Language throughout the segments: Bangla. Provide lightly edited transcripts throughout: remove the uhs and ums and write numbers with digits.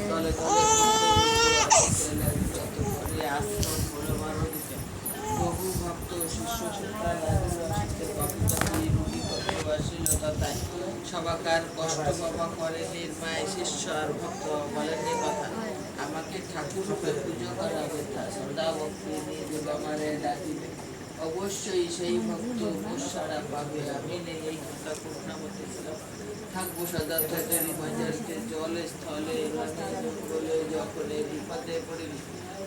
তলে তলে আশ্রম বহু ভক্ত শিষ্য সবাকার কষ্ট বাবা করে নির্মায় শিষ্য আর ভক্ত বলেননি কথা আমাকে ঠাকুর রূপে পুজো করা ব্যথা সদা ভক্তি নিয়ে আমারে ডাকিবে অবশ্যই সেই ভক্ত সারা পাবে আমি নেই এই কথা করুণামতি থাকবো সদা থাকারি বাজারকে জলে স্থলে জঙ্গলে যখন বিপদে পড়িবি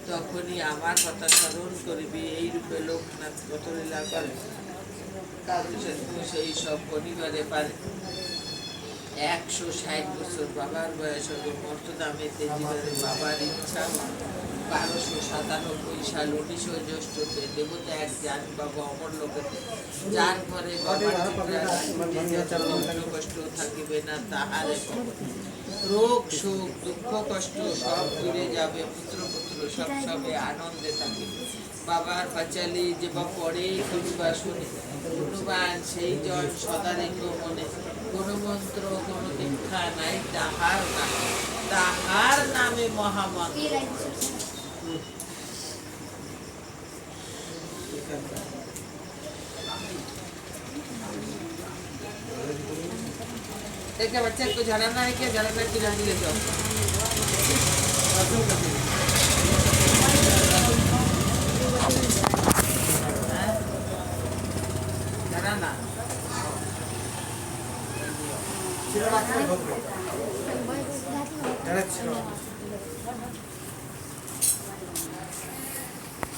তখনই আমার কথা স্মরণ করিবি এই রূপে লোকনাথ কত লীলা করে সেই সব পরিবারে পারে 160 বছর বাবার বয়স হল মর্তদামেতে জীবনে বাবার ইচ্ছা 1297 সাল 19 জ্যৈষ্ঠতে দেবতা এক যান বাবা অমর লোকেতে যার ঘরে বাবার কষ্ট থাকিবে না তাহারে রোগ শোক দুঃখ কষ্ট সব দূরে যাবে পুত্র পুত্র সব সবে আনন্দে থাকিবে বাবার পাঁচালি যে বা পড়ে কিংবা শুনে গুণবান সেই জন সদা রেখো মনে কোন মন্ত্র কোন দীক্ষা নাই তাহার নামে মহামন্ত্র क्या बच्चे को झड़ना है क्या झड़ना की रानी ले जाओ झड़ना